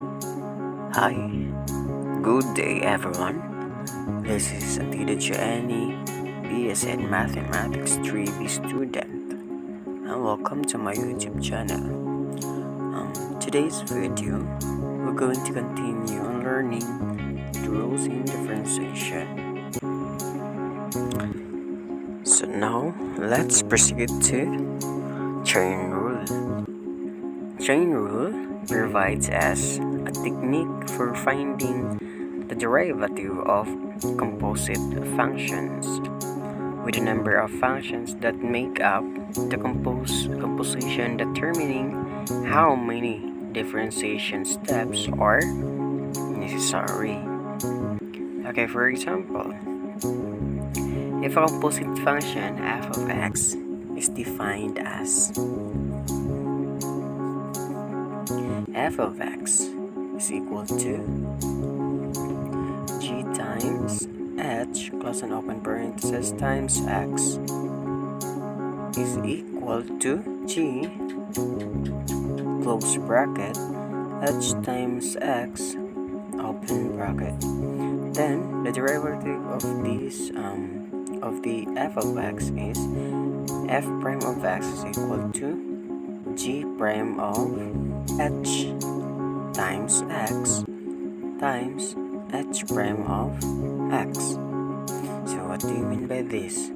Hi, good day everyone. This is Antido Joanne, BSN Mathematics 3B student, and welcome to my YouTube channel. Today's video, we're going to continue on learning the rules in differentiation. So now, let's proceed to chain rule. Chain rule provides us a technique for finding the derivative of composite functions with a number of functions that make up the composition, determining how many differentiation steps are necessary. Okay, for example, if a composite function f of x is defined as f of x is equal to g times h close and open parenthesis times x is equal to g close bracket h times x open bracket, then the derivative of these of the f of x is f prime of x is equal to g prime of h times x times h prime of x. So what do you mean by this?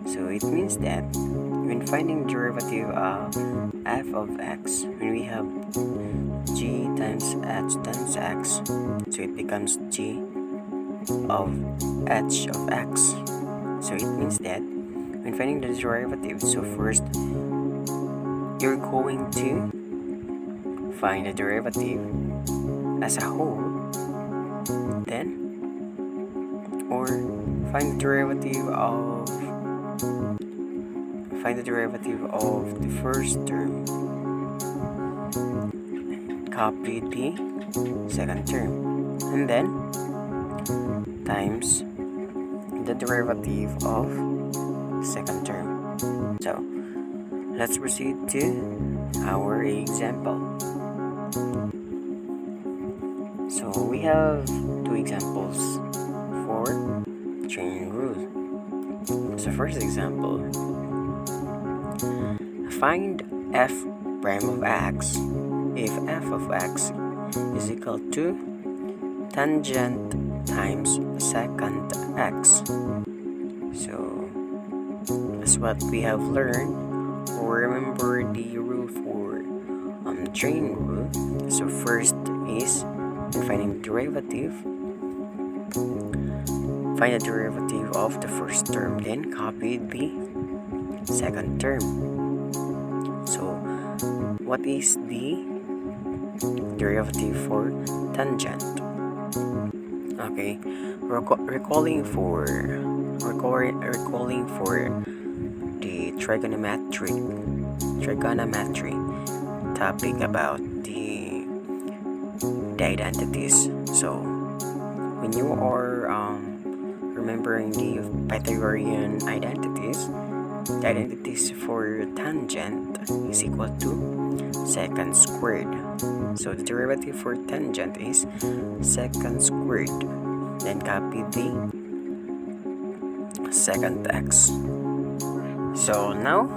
So it means that when finding the derivative of f of x, when we have g times h times x, so it becomes g of h of x. So it means that when finding the derivative, so first you're going to find the derivative as a whole, then or find the derivative of the first term, copy the second term, and then times the derivative of second term. So let's proceed to our example. So we have two examples for chain rule. So first example, find f prime of x if f of x is equal to tangent times secant x. So that's what we have learned. Remember the rule for chain rule. So first is in finding the derivative, find the derivative of the first term, then copy the second term. So what is the derivative for tangent? Okay, recalling for the trigonometry topic about the identities. So when you are remembering the Pythagorean identities, the identities for tangent is equal to secant squared. So the derivative for tangent is secant squared, then copy the secant x. So now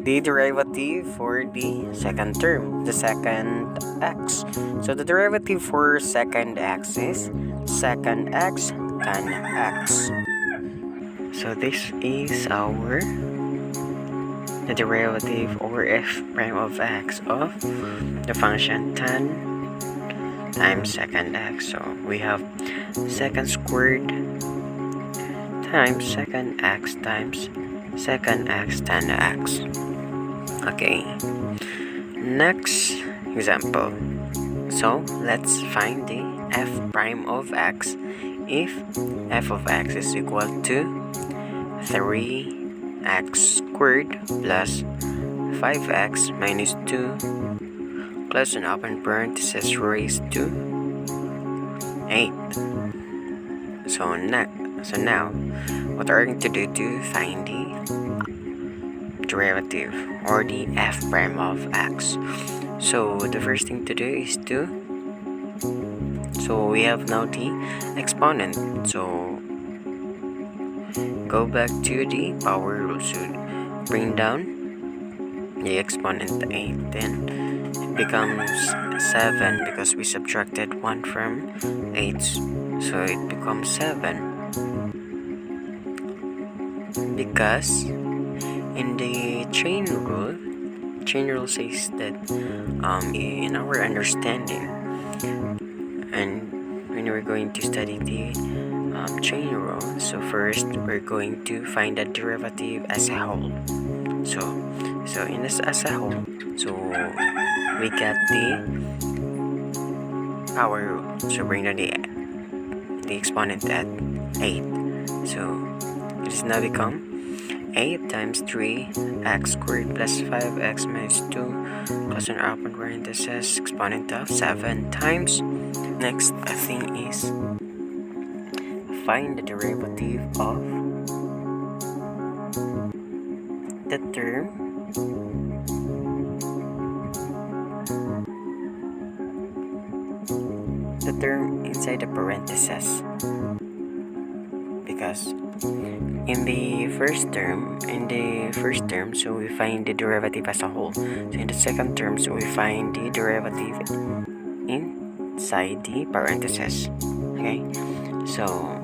the derivative for the second term, the secant x. So the derivative for secant x is secant x tan x. So this is the derivative or f prime of x of the function tan times secant x. So we have secant squared times secant x times secant x tan x. Okay, next example. So let's find the f prime of x if f of x is equal to 3x squared plus 5x minus 2 close and open parenthesis raised to 8. So now what are we going to do to find the derivative or the f prime of x? So the first thing to do is to So we have now the exponent. So go back to the power rule. So bring down the exponent 8. Then it becomes 7 because we subtracted 1 from 8. So it becomes 7. Because in the chain rule says that in our understanding, and when we're going to study the chain rule, so first we're going to find the derivative as a whole. So in this as a whole, so we got the power rule. So bring down the exponent at 8. So it is now become 8 times 3x squared plus 5x minus 2 plus an open parenthesis exponent of 7 times. Next thing is find the derivative of the term inside the parenthesis, because in the first term, so we find the derivative as a whole. So in the second term, so we find the derivative inside the parenthesis. Okay, so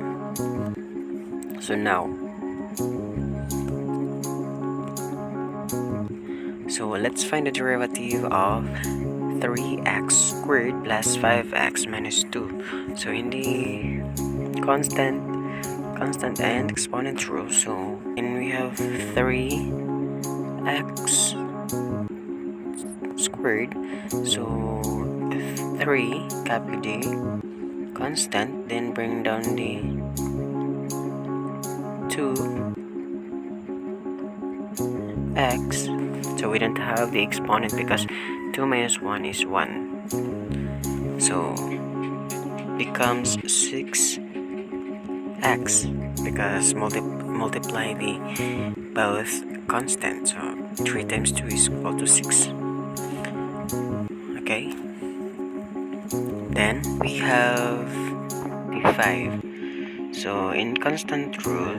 now, so let's find the derivative of 3x squared plus 5x minus 2. So in the constant and exponent rule, so and we have 3x squared, so 3 copy the constant, then bring down the 2x. So we don't have the exponent because 2 minus 1 is 1, so becomes 6x because multiply the both constant. So 3 times 2 is equal to 6. Okay, then we have the 5. So in constant rule,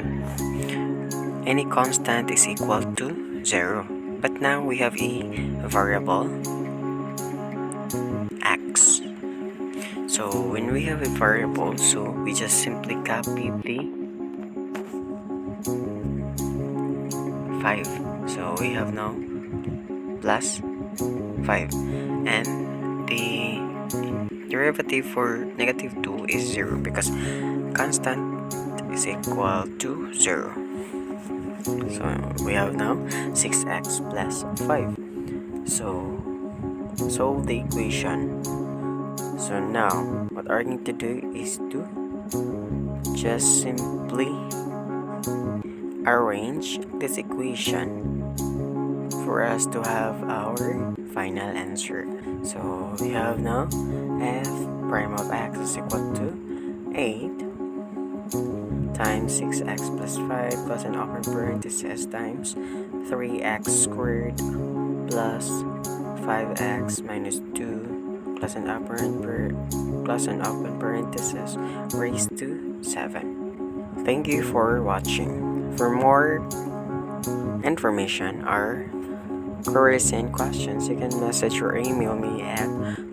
any constant is equal to 0, but now we have a variable x. So when we have a variable, so we just simply copy the 5. So we have now plus 5, and the derivative for negative 2 is 0 because constant is equal to 0. So we have now 6x plus 5. So solve the equation. So now what we're going to do is to just simply arrange this equation for us to have our final answer. So we have now f prime of x is equal to 8 times 6x plus 5 plus an open parenthesis times 3x squared plus 5x minus 2 plus an open parenthesis raised to 7. Thank you for watching. For more information or queries and questions, you can message or email me at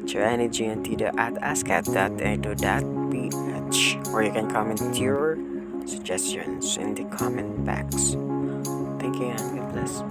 joanne@ascat.edu.ph, or you can comment your suggestions in the comment box. Thank you and God bless.